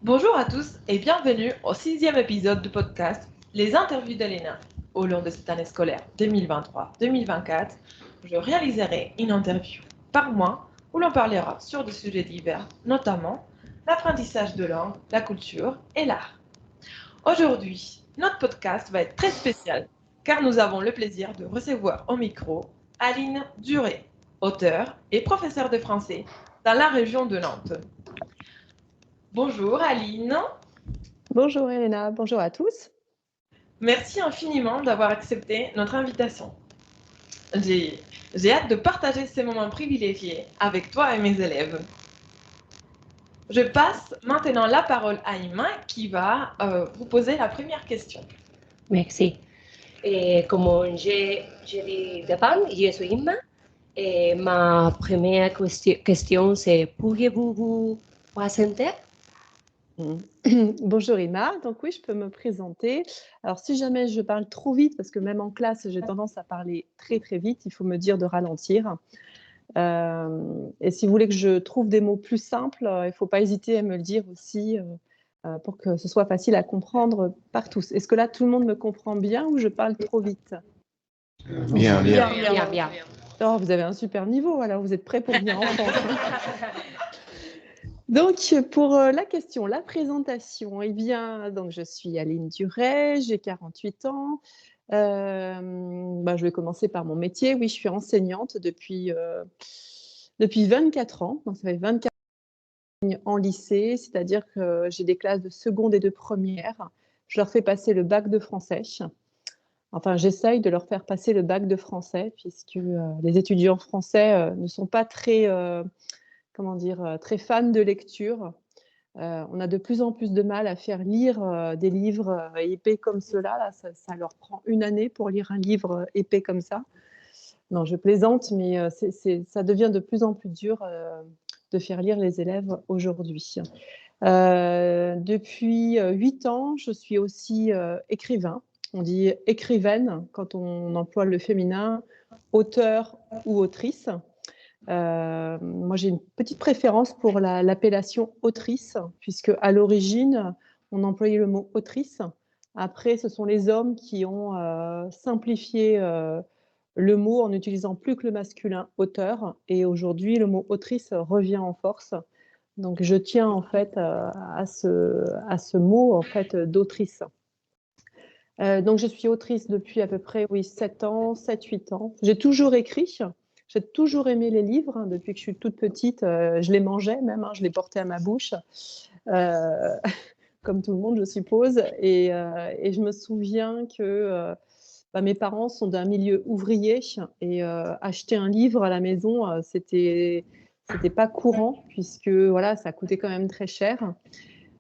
Bonjour à tous et bienvenue au 6e épisode du podcast Les interviews d'Elena. Au long de cette année scolaire 2023-2024, je réaliserai une interview par mois où l'on parlera sur des sujets divers, notamment l'apprentissage de langue, la culture et l'art. Aujourd'hui, notre podcast va être très spécial car nous avons le plaisir de recevoir au micro Aline Duré, auteure et professeure de français dans la région de Nantes. Bonjour Aline. Bonjour Elena, bonjour à tous. Merci infiniment d'avoir accepté notre invitation. J'ai hâte de partager ces moments privilégiés avec toi et mes élèves. Je passe maintenant la parole à Ima qui va vous poser la première question. Merci. Como je dis d'avant, je suis Imma. Ma première question, c'est pourriez-vous vous présenter? Bonjour Ima, donc oui, je peux me présenter. Alors si jamais je parle trop vite, parce que même en classe, j'ai tendance à parler très très vite, il faut me dire de ralentir. Et si vous voulez que je trouve des mots plus simples, il ne faut pas hésiter à me le dire aussi pour que ce soit facile à comprendre par tous. Est-ce que là, tout le monde me comprend bien ou je parle trop vite? Bien. Bien. Oh, vous avez un super niveau, alors vous êtes prêts pour venir en France. Donc, pour la question, la présentation, eh bien, donc je suis Aline Duret, j'ai 48 ans. Je vais commencer par mon métier. Oui, je suis enseignante depuis 24 ans. Donc, ça fait 24 ans en lycée, c'est-à-dire que j'ai des classes de seconde et de première. Je leur fais passer le bac de français. Enfin, j'essaye de leur faire passer le bac de français, puisque les étudiants français ne sont pas très, très fans de lecture. On a de plus en plus de mal à faire lire des livres épais comme ceux-là. Là, ça leur prend une année pour lire un livre épais comme ça. Non, je plaisante, mais ça devient de plus en plus dur de faire lire les élèves aujourd'hui. Depuis 8 ans, je suis aussi écrivain. On dit écrivaine quand on emploie le féminin, auteur ou autrice. Moi, j'ai une petite préférence pour l'appellation autrice, puisque à l'origine, on employait le mot autrice. Après, ce sont les hommes qui ont simplifié le mot en n'utilisant plus que le masculin auteur. Et aujourd'hui, le mot autrice revient en force. Donc, je tiens en fait à ce mot en fait d'autrice. Donc, je suis autrice depuis à peu près 7 ans, 7-8 ans. J'ai toujours écrit. J'ai toujours aimé les livres. Depuis que je suis toute petite, je les mangeais même, je les portais à ma bouche, comme tout le monde, je suppose. Et je me souviens que mes parents sont d'un milieu ouvrier et acheter un livre à la maison, c'était pas courant puisque voilà, ça coûtait quand même très cher.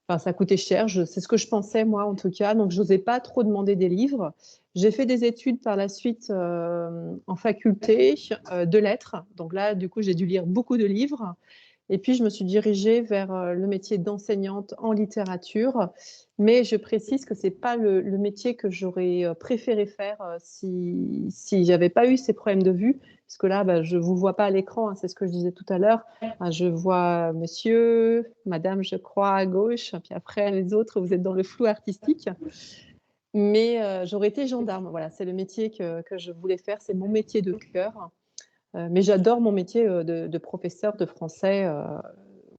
Enfin, ça coûtait cher, c'est ce que je pensais moi en tout cas, donc je n'osais pas trop demander des livres. J'ai fait des études par la suite en faculté de lettres, donc là du coup j'ai dû lire beaucoup de livres. Et puis, je me suis dirigée vers le métier d'enseignante en littérature. Mais je précise que ce n'est pas le métier que j'aurais préféré faire si je n'avais pas eu ces problèmes de vue. Parce que là, je ne vous vois pas à l'écran, c'est ce que je disais tout à l'heure. Je vois monsieur, madame, je crois, à gauche. Puis après, les autres, vous êtes dans le flou artistique. Mais j'aurais été gendarme. Voilà, c'est le métier que je voulais faire. C'est mon métier de cœur. Mais j'adore mon métier de professeur de français.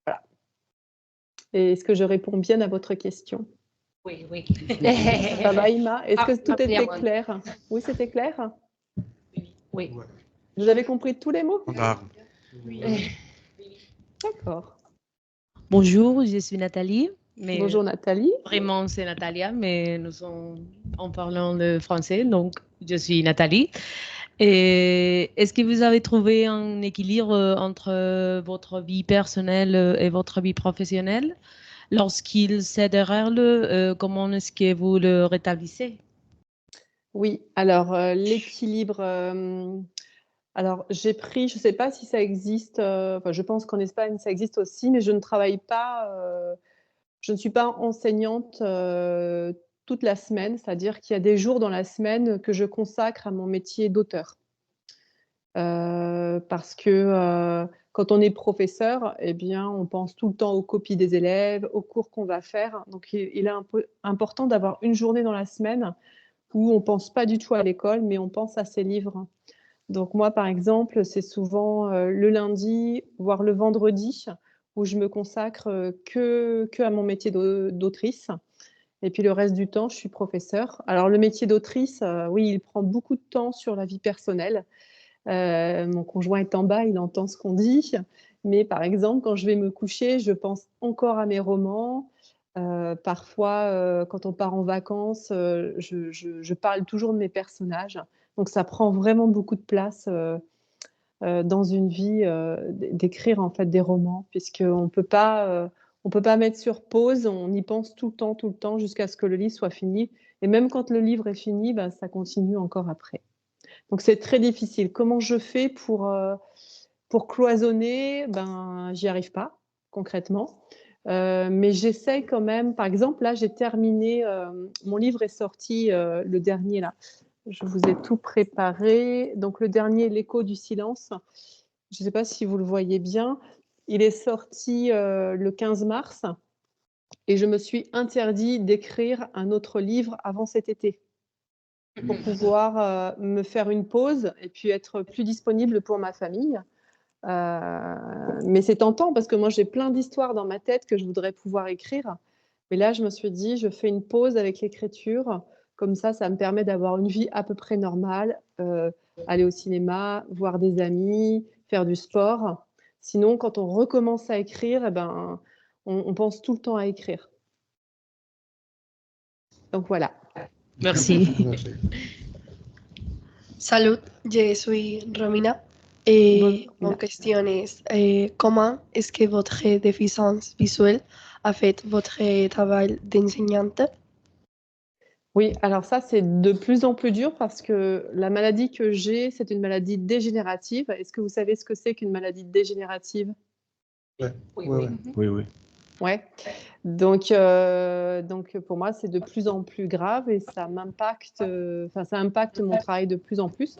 Voilà. Et est-ce que je réponds bien à votre question? Oui. Ça va, Ima? Est-ce que tout était clair? Oui, c'était clair? Oui. Vous avez compris tous les mots? Oui. D'accord. Bonjour, je suis Nathalie. Mais Bonjour Nathalie. vraiment, c'est Natalia, mais nous sommes en parlant le français, donc je suis Nathalie. Et est-ce que vous avez trouvé un équilibre entre votre vie personnelle et votre vie professionnelle? Lorsqu'il s'édère, comment est-ce que vous le rétablissez? Oui, alors l'équilibre. Alors j'ai pris, je ne sais pas si ça existe, je pense qu'en Espagne ça existe aussi, mais je ne travaille pas, je ne suis pas enseignante toute la semaine, c'est-à-dire qu'il y a des jours dans la semaine que je consacre à mon métier d'auteur. parce que quand on est professeur, eh bien, on pense tout le temps aux copies des élèves, aux cours qu'on va faire. Donc, il est un peu important d'avoir une journée dans la semaine où on ne pense pas du tout à l'école, mais on pense à ses livres. Donc moi, par exemple, c'est souvent le lundi, voire le vendredi, où je me consacre que à mon métier d'autrice. Et puis le reste du temps, je suis professeure. Alors le métier d'autrice, oui, il prend beaucoup de temps sur la vie personnelle. Mon conjoint est en bas, il entend ce qu'on dit. Mais par exemple, quand je vais me coucher, je pense encore à mes romans. Parfois, quand on part en vacances, je parle toujours de mes personnages. Donc ça prend vraiment beaucoup de place dans une vie d'écrire en fait des romans, puisqu'on on peut pas mettre sur pause, on y pense tout le temps jusqu'à ce que le livre soit fini. Et même quand le livre est fini, ben, ça continue encore après. Donc c'est très difficile. Comment je fais pour cloisonner? Ben, j'y arrive pas concrètement. Mais j'essaye quand même. Par exemple, là, j'ai terminé. Mon livre est sorti, le dernier là. Je vous ai tout préparé. Donc le dernier, L'écho du silence. Je ne sais pas si vous le voyez bien. Il est sorti le 15 mars et je me suis interdit d'écrire un autre livre avant cet été pour pouvoir me faire une pause et puis être plus disponible pour ma famille. Mais c'est tentant parce que moi, j'ai plein d'histoires dans ma tête que je voudrais pouvoir écrire. Mais là, je me suis dit, je fais une pause avec l'écriture. Comme ça me permet d'avoir une vie à peu près normale, aller au cinéma, voir des amis, faire du sport. Sinon, quand on recommence à écrire, eh ben, on pense tout le temps à écrire. Donc voilà. Merci. Salut, je suis Romina. Mon question est comment est-ce que votre déficience visuelle affecte votre travail d'enseignante? Oui, alors ça, c'est de plus en plus dur parce que la maladie que j'ai, c'est une maladie dégénérative. Est-ce que vous savez ce que c'est qu'une maladie dégénérative? Oui. Ouais. Donc pour moi, c'est de plus en plus grave et ça impacte mon travail de plus en plus.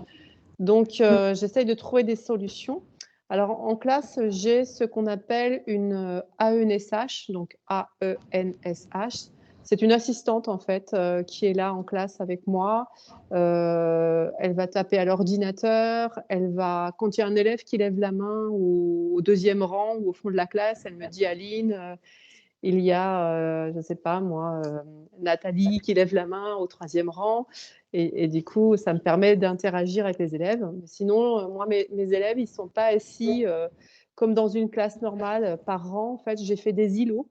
Donc, j'essaye de trouver des solutions. Alors, en classe, j'ai ce qu'on appelle une AENSH, donc AENSH. C'est une assistante, en fait, qui est là en classe avec moi. Elle va taper à l'ordinateur. Quand il y a un élève qui lève la main au deuxième rang ou au fond de la classe, elle me dit, Aline, il y a, je ne sais pas moi, Nathalie qui lève la main au troisième rang. Et du coup, ça me permet d'interagir avec les élèves. Sinon, moi, mes élèves, ils ne sont pas assis comme dans une classe normale par rang. En fait, j'ai fait des îlots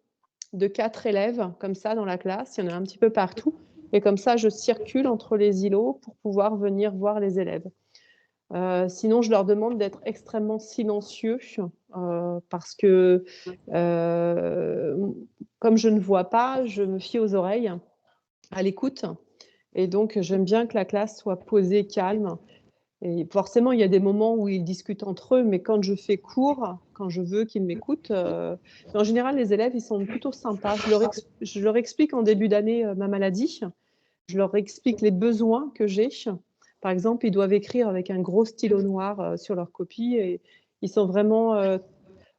de 4 élèves comme ça dans la classe. Il y en a un petit peu partout. Et comme ça, je circule entre les îlots pour pouvoir venir voir les élèves. Sinon, je leur demande d'être extrêmement silencieux parce que comme je ne vois pas, je me fie aux oreilles, à l'écoute. Et donc, j'aime bien que la classe soit posée, calme. Et forcément, il y a des moments où ils discutent entre eux, mais quand je fais cours, quand je veux qu'ils m'écoutent, en général, les élèves, ils sont plutôt sympas. Je leur explique en début d'année ma maladie. Je leur explique les besoins que j'ai. Par exemple, ils doivent écrire avec un gros stylo noir sur leur copie et ils sont vraiment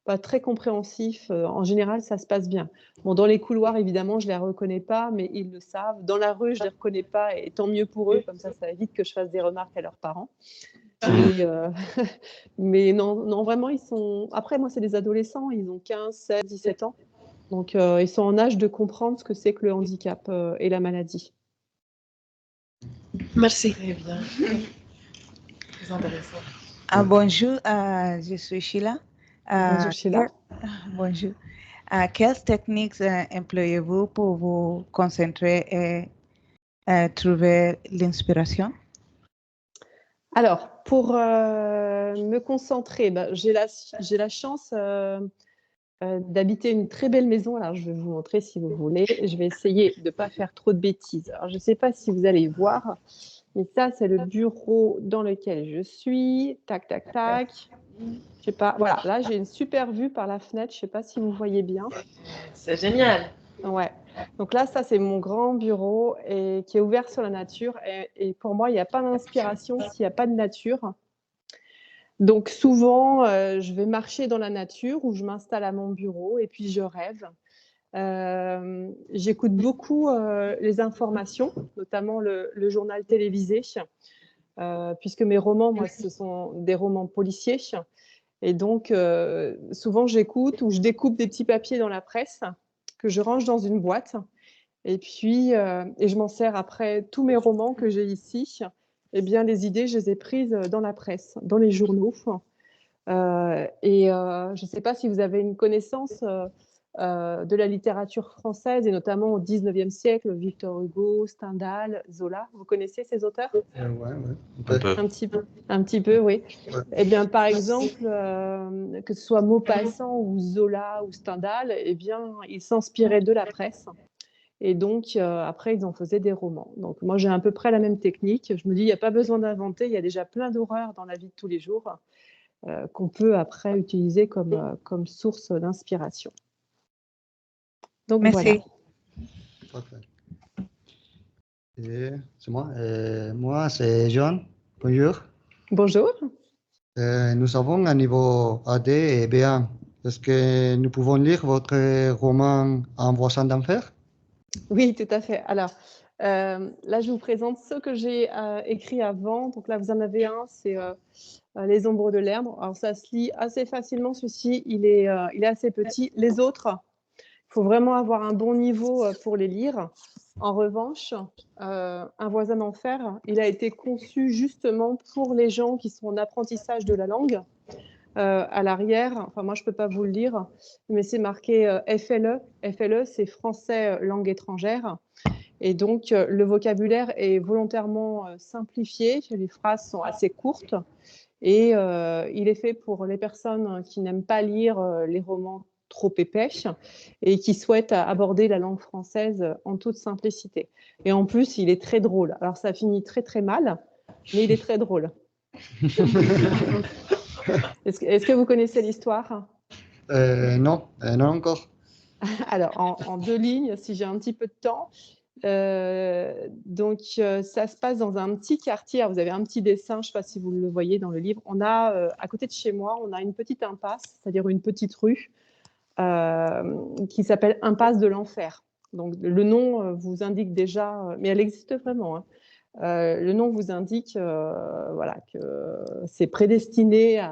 pas très compréhensifs. En général, ça se passe bien. Bon, dans les couloirs, évidemment, je ne les reconnais pas, mais ils le savent. Dans la rue, je ne les reconnais pas et tant mieux pour eux. Comme ça évite que je fasse des remarques à leurs parents. Mais non, vraiment, ils sont... Après, moi, c'est des adolescents. Ils ont 15, 16, 17 ans. Donc, ils sont en âge de comprendre ce que c'est que le handicap et la maladie. Merci. Très bien. Très intéressant. Bonjour, je suis Sheila. Bonjour Sheila. Bonjour. Quelles techniques employez-vous pour vous concentrer et trouver l'inspiration? Alors, pour me concentrer, j'ai la chance d'habiter une très belle maison. Alors, je vais vous montrer si vous voulez. Je vais essayer de ne pas faire trop de bêtises. Alors, je ne sais pas si vous allez voir, mais ça, c'est le bureau dans lequel je suis. Tac, tac, tac. Je sais pas. Voilà, là, j'ai une super vue par la fenêtre. Je ne sais pas si vous voyez bien. C'est génial. Ouais. Donc là, ça, c'est mon grand bureau qui est ouvert sur la nature. Et pour moi, il n'y a pas d'inspiration s'il n'y a pas de nature. Donc souvent, je vais marcher dans la nature ou je m'installe à mon bureau et puis je rêve. J'écoute beaucoup les informations, notamment le journal télévisé, puisque mes romans, moi, ce sont des romans policiers. Et donc, souvent, j'écoute ou je découpe des petits papiers dans la presse que je range dans une boîte. Et puis, et je m'en sers après tous mes romans que j'ai ici. Eh bien, les idées, je les ai prises dans la presse, dans les journaux. Je ne sais pas si vous avez une connaissance de la littérature française, et notamment au XIXe siècle, Victor Hugo, Stendhal, Zola. Vous connaissez ces auteurs? Ouais. Un peu. Un petit peu, oui. Ouais. Eh bien, par exemple, que ce soit Maupassant ou Zola ou Stendhal, eh bien, ils s'inspiraient de la presse. Et donc, après, ils en faisaient des romans. Donc, moi, j'ai à peu près la même technique. Je me dis, il n'y a pas besoin d'inventer. Il y a déjà plein d'horreurs dans la vie de tous les jours qu'on peut après utiliser comme source d'inspiration. Donc, Merci. voilà. Parfait. Et c'est moi. Moi, c'est John. Bonjour. Bonjour. Nous avons un niveau AD et B1. Est-ce que nous pouvons lire votre roman Un voisin d'enfer? Oui, tout à fait. Alors, là, je vous présente ce que j'ai écrit avant. Donc là, vous en avez un, c'est Les ombres de l'herbe. Alors, ça se lit assez facilement. Celui-ci, il est assez petit. Les autres, il faut vraiment avoir un bon niveau pour les lire. En revanche, Un voisin d'enfer, il a été conçu justement pour les gens qui sont en apprentissage de la langue. À l'arrière, enfin moi je ne peux pas vous le lire, mais c'est marqué FLE. FLE, c'est français langue étrangère. Et donc le vocabulaire est volontairement simplifié, les phrases sont assez courtes et il est fait pour les personnes qui n'aiment pas lire les romans trop épais et qui souhaitent aborder la langue française en toute simplicité. Et en plus, il est très drôle. Alors ça finit très très mal, mais il est très drôle. Est-ce que vous connaissez l'histoire? Non, non encore. Alors, en deux lignes, si j'ai un petit peu de temps. Ça se passe dans un petit quartier. Alors, vous avez un petit dessin, je ne sais pas si vous le voyez dans le livre. On a, à côté de chez moi, on a une petite impasse, c'est-à-dire une petite rue qui s'appelle Impasse de l'Enfer. Donc, le nom vous indique déjà, mais elle existe vraiment, hein. Le nom vous indique voilà, que c'est prédestiné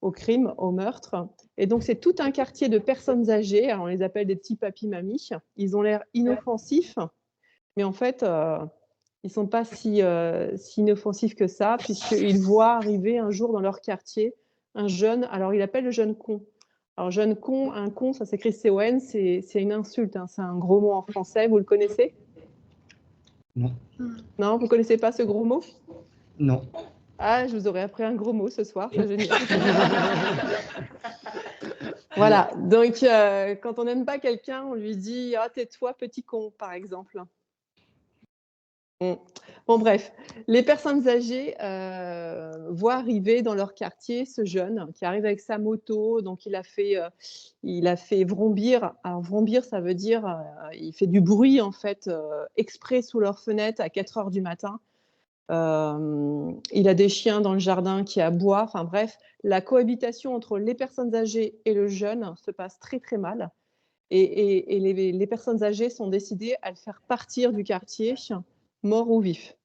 au crime, au meurtre. Et donc, c'est tout un quartier de personnes âgées. Alors, on les appelle des petits papis-mamies. Ils ont l'air inoffensifs, mais en fait, ils ne sont pas si inoffensifs que ça, puisqu'ils voient arriver un jour dans leur quartier un jeune. Alors, il appelle le jeune con. Alors, jeune con, un con, ça s'écrit C-O-N, c'est une insulte, hein, c'est un gros mot en français. Vous le connaissez? Non. Non, vous ne connaissez pas ce gros mot? Non. Ah, je vous aurais appris un gros mot ce soir, c'est génial. Voilà, donc quand on n'aime pas quelqu'un, on lui dit « Ah, tais-toi, petit con », par exemple. Bon, bref, les personnes âgées voient arriver dans leur quartier ce jeune qui arrive avec sa moto. Donc, il a fait vrombir. Alors, vrombir, ça veut dire il fait du bruit, en fait, exprès sous leur fenêtre à 4 heures du matin. Il a des chiens dans le jardin qui aboient. Enfin, bref, la cohabitation entre les personnes âgées et le jeune se passe très, très mal. Et les personnes âgées sont décidées à le faire partir du quartier, mort ou vif.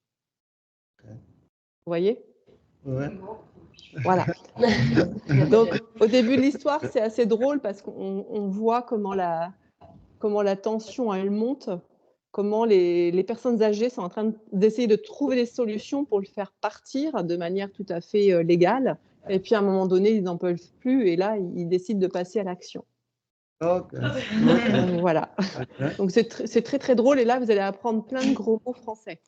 Vous voyez? Ouais. Voilà. Donc, au début de l'histoire, c'est assez drôle parce qu'on voit comment la tension, elle monte, comment les personnes âgées sont en train d'essayer de trouver des solutions pour le faire partir de manière tout à fait légale. Et puis, à un moment donné, ils n'en peuvent plus et là, ils décident de passer à l'action. Ok. Voilà. Donc, c'est très, très drôle. Et là, vous allez apprendre plein de gros mots français.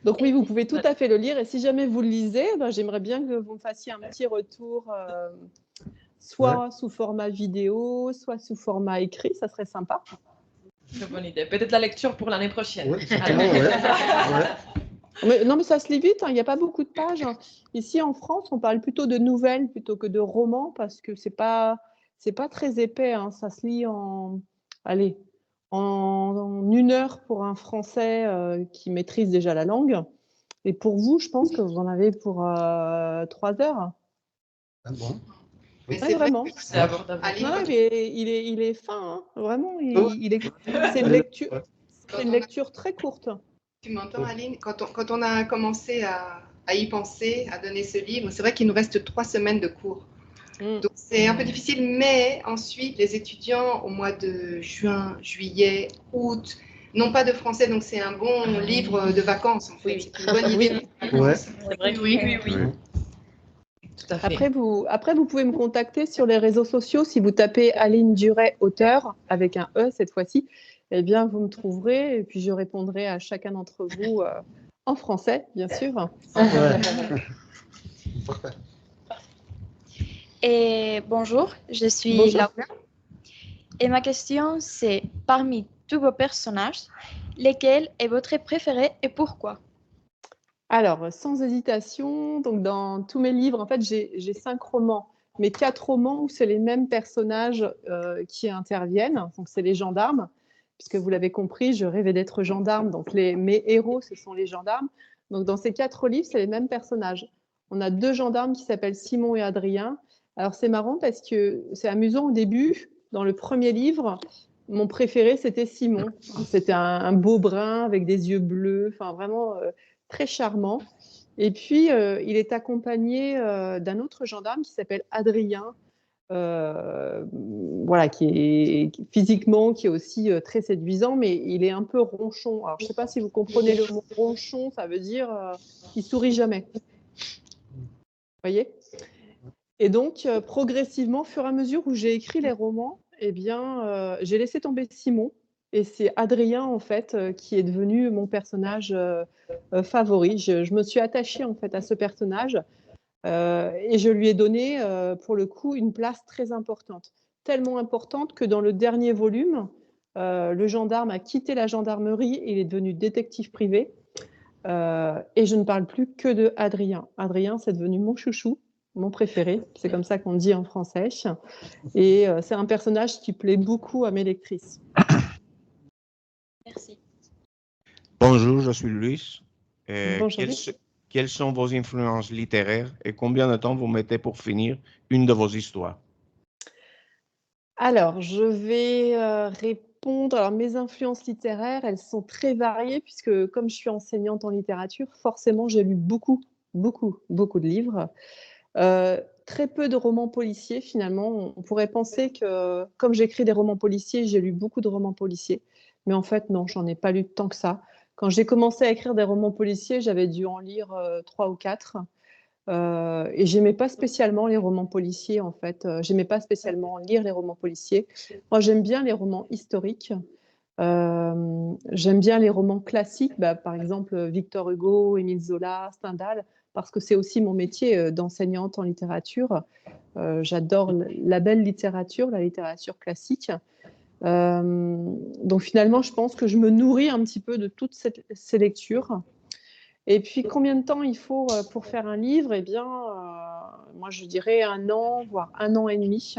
Donc oui, vous pouvez tout à fait le lire. Et si jamais vous le lisez, j'aimerais bien que vous me fassiez un petit retour, soit sous format vidéo, soit sous format écrit. Ça serait sympa. Très bonne idée. Peut-être la lecture pour l'année prochaine. Oui, ouais. Non, mais ça se lit vite. Il n'y a pas beaucoup de pages. Ici, en France, on parle plutôt de nouvelles plutôt que de romans parce que c'est pas très épais. Hein. Ça se lit en 1 heure pour un Français qui maîtrise déjà la langue. Et pour vous, je pense que vous en avez pour 3 heures. Ah bon? Mais Ouais, c'est vrai vraiment. que C'est abordable. Aline, Ouais, quand mais il est fin, hein. Vraiment. C'est une Ouais. lecture, Quand c'est une on a- lecture très courte. tu m'entends, Aline? Quand on a commencé à y penser, à donner ce livre, c'est vrai qu'il nous reste 3 semaines de cours. Mm. Donc c'est un peu difficile, mais ensuite les étudiants au mois de juin, juillet, août n'ont pas de français, donc c'est un bon livre de vacances en fait. Oui. C'est une bonne idée de vacances. C'est vrai, oui. Tout à fait. Après, vous pouvez me contacter sur les réseaux sociaux. Si vous tapez Aline Duret, auteur, avec un E cette fois-ci, eh bien, vous me trouverez et puis je répondrai à chacun d'entre vous en français, bien sûr. Ouais. Parfait. Et bonjour, je suis Bonjour. Laura. Et ma question, c'est parmi tous vos personnages, lequel est votre préféré et pourquoi? Alors, sans hésitation, donc dans tous mes livres, en fait, j'ai 5 romans, mais 4 romans où c'est les mêmes personnages qui interviennent. Donc, c'est les gendarmes, puisque vous l'avez compris, je rêvais d'être gendarme. Donc, mes héros, ce sont les gendarmes. Donc, dans ces 4 livres, c'est les mêmes personnages. On a 2 gendarmes qui s'appellent Simon et Adrien. Alors, c'est marrant parce que c'est amusant au début. Dans le premier livre, mon préféré, c'était Simon. C'était un beau brun avec des yeux bleus, enfin vraiment très charmant. Et puis, il est accompagné d'un autre gendarme qui s'appelle Adrien, voilà, qui est physiquement, qui est aussi très séduisant, mais il est un peu ronchon. Alors, je ne sais pas si vous comprenez le mot ronchon, ça veut dire il sourit jamais. Vous voyez? Et donc, progressivement, au fur et à mesure où j'ai écrit les romans, eh bien, j'ai laissé tomber Simon. Et c'est Adrien, en fait, qui est devenu mon personnage favori. Je me suis attachée, en fait, à ce personnage et je lui ai donné, pour le coup, une place très importante. Tellement importante que dans le dernier volume, le gendarme a quitté la gendarmerie et il est devenu détective privé. Et je ne parle plus que de Adrien. Adrien, c'est devenu mon chouchou, mon préféré. C'est comme ça qu'on dit en français. Et c'est un personnage qui plaît beaucoup à mes lectrices. Merci. Bonjour, je suis Luis. Bonjour. Quelles sont vos influences littéraires et combien de temps vous mettez pour finir une de vos histoires? Alors, je vais répondre. Alors, mes influences littéraires, elles sont très variées puisque comme je suis enseignante en littérature, forcément, j'ai lu beaucoup de livres. Très peu de romans policiers, finalement. On pourrait penser que, comme j'écris des romans policiers, j'ai lu beaucoup de romans policiers. Mais en fait, non, j'en ai pas lu tant que ça. Quand j'ai commencé à écrire des romans policiers, j'avais dû en lire 3 ou 4. Et j'aimais pas spécialement les romans policiers, en fait. J'aimais pas spécialement lire les romans policiers. Moi, j'aime bien les romans historiques. J'aime bien les romans classiques, par exemple Victor Hugo, Émile Zola, Stendhal, parce que c'est aussi mon métier d'enseignante en littérature. J'adore la belle littérature, la littérature classique. Donc finalement, je pense que je me nourris un petit peu de toutes ces lectures. Et puis, combien de temps il faut pour faire un livre? Eh bien, moi, je dirais 1 an, voire 1 an et demi,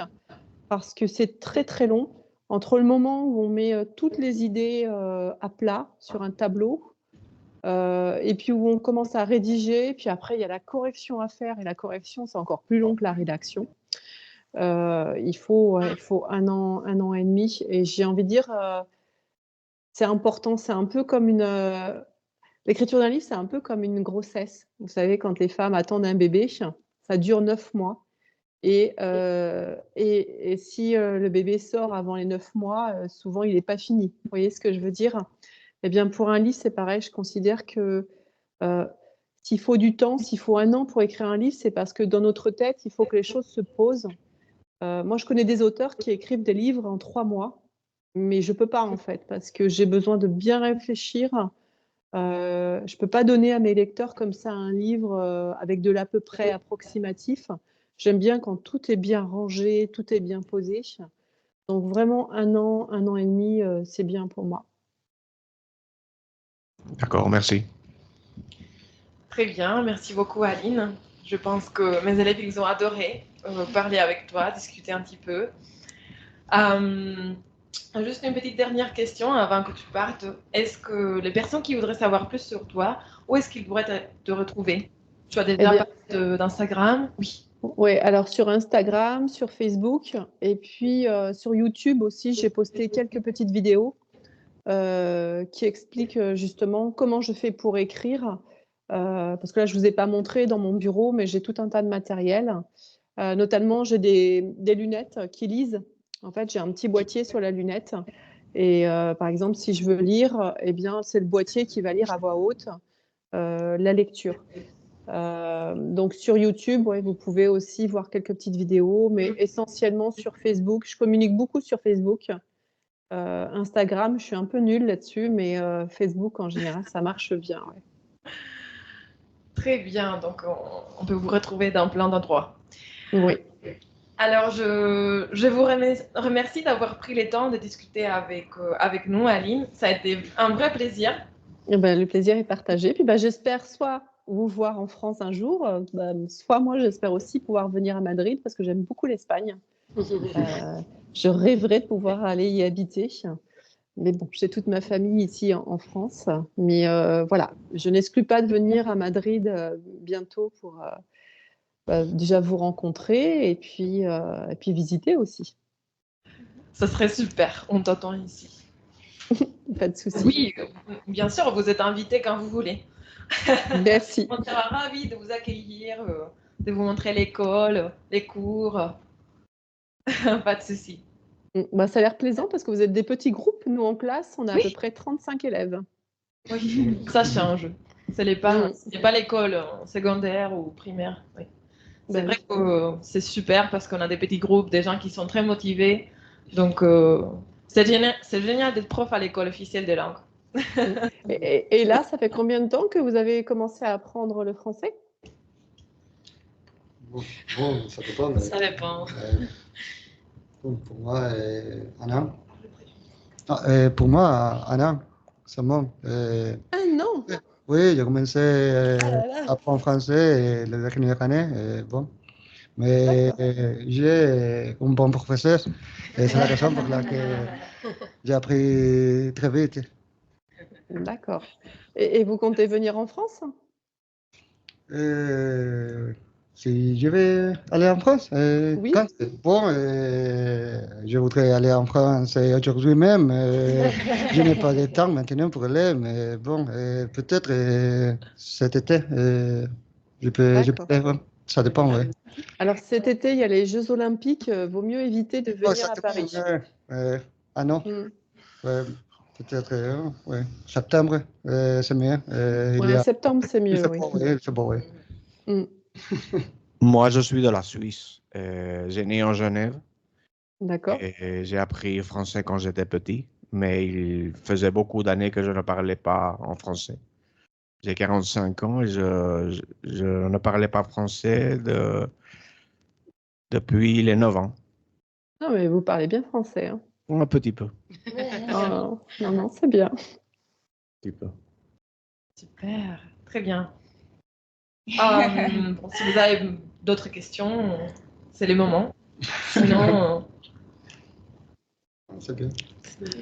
parce que c'est très, très long. Entre le moment où on met toutes les idées à plat sur un tableau, et puis où on commence à rédiger, puis après, il y a la correction à faire, et la correction, c'est encore plus long que la rédaction. Il faut 1 an et demi, et j'ai envie de dire, c'est important, c'est un peu comme l'écriture d'un livre, c'est un peu comme une grossesse. Vous savez, quand les femmes attendent un bébé, ça dure 9 mois. Et si le bébé sort avant les 9 mois, souvent, il n'est pas fini. Vous voyez ce que je veux dire? Eh bien, pour un livre, c'est pareil. Je considère que s'il faut du temps, s'il faut 1 an pour écrire un livre, c'est parce que dans notre tête, il faut que les choses se posent. Moi, je connais des auteurs qui écrivent des livres en 3 mois, mais je ne peux pas, en fait, parce que j'ai besoin de bien réfléchir. Je ne peux pas donner à mes lecteurs comme ça un livre avec de l'à peu près approximatif. J'aime bien quand tout est bien rangé, tout est bien posé. Donc vraiment 1 an et demi, c'est bien pour moi. D'accord, merci. Très bien, merci beaucoup Aline. Je pense que mes élèves, ils ont adoré parler avec toi, discuter un petit peu. Juste une petite dernière question avant que tu partes. Est-ce que les personnes qui voudraient savoir plus sur toi, où est-ce qu'ils pourraient te retrouver? Tu as déjà parlé d'Instagram? Oui. Oui, alors sur Instagram, sur Facebook et puis sur YouTube aussi, j'ai posté quelques petites vidéos qui expliquent justement comment je fais pour écrire. Parce que là, je ne vous ai pas montré dans mon bureau, mais j'ai tout un tas de matériel. Notamment, j'ai des lunettes qui lisent. En fait, j'ai un petit boîtier sur la lunette. Et par exemple, si je veux lire, eh bien, c'est le boîtier qui va lire à voix haute la lecture. Donc sur YouTube, ouais, vous pouvez aussi voir quelques petites vidéos, mais essentiellement sur Facebook. Je communique beaucoup sur Facebook. Instagram, je suis un peu nulle là-dessus, mais Facebook en général, ça marche bien. Ouais. Très bien, donc on peut vous retrouver dans plein d'endroits. Oui. Alors, je vous remercie d'avoir pris le temps de discuter avec nous, Aline. Ça a été un vrai plaisir. Et ben, le plaisir est partagé. Puis j'espère soit vous voir en France un jour, soit moi, j'espère aussi pouvoir venir à Madrid parce que j'aime beaucoup l'Espagne. Je rêverais de pouvoir aller y habiter. Mais bon, j'ai toute ma famille ici en France. Mais voilà, je n'exclus pas de venir à Madrid bientôt pour déjà vous rencontrer et puis visiter aussi. Ça serait super, on t'attend ici. Pas de souci. Oui, bien sûr, vous êtes invité quand vous voulez. Merci. On sera ravis de vous accueillir, de vous montrer l'école, les cours. Pas de souci. Ça a l'air plaisant parce que vous êtes des petits groupes. Nous, en classe, on a à peu près 35 élèves. Oui, ça change. Ce n'est pas l'école secondaire ou primaire. Oui. C'est vrai que c'est super parce qu'on a des petits groupes, des gens qui sont très motivés. Donc, c'est génial d'être prof à l'école officielle des langues. Et là, ça fait combien de temps que vous avez commencé à apprendre le français? Bon, ça dépend. Mais, ça dépend. Pour moi, un an. Pour moi, un an, seulement. Un an? Oui, j'ai commencé à apprendre français la dernière année. Bon. Mais j'ai un bon professeur et c'est la raison pour laquelle j'ai appris très vite. D'accord. Et vous comptez venir en France? Si je vais aller en France, oui. Je voudrais aller en France aujourd'hui même. Je n'ai pas de temps maintenant pour aller, mais bon, peut-être cet été, je peux ça dépend, oui. Alors cet été, il y a les Jeux Olympiques. Vaut mieux éviter de venir à Paris. Ah non. Peut-être, septembre, c'est mieux. Septembre, c'est mieux, oui. C'est bon, oui. Moi, je suis de la Suisse. J'ai né en Genève. D'accord. Et j'ai appris français quand j'étais petit, mais il faisait beaucoup d'années que je ne parlais pas en français. J'ai 45 ans et je ne parlais pas français depuis les 9 ans. Non, mais vous parlez bien français. Hein. Un petit peu. Non, c'est bien. Un petit peu. Super, très bien. Si vous avez d'autres questions, c'est le moment. Sinon, c'est bien.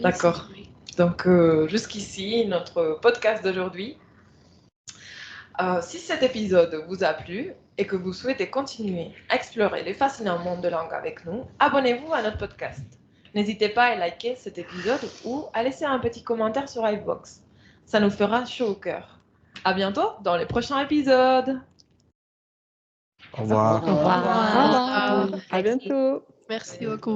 D'accord. Donc, jusqu'ici, notre podcast d'aujourd'hui. Si cet épisode vous a plu et que vous souhaitez continuer à explorer les fascinants mondes de langue avec nous, abonnez-vous à notre podcast. N'hésitez pas à liker cet épisode ou à laisser un petit commentaire sur iVoox. Ça nous fera chaud au cœur. À bientôt dans les prochains épisodes. Au revoir. Au revoir. À bientôt. Merci beaucoup.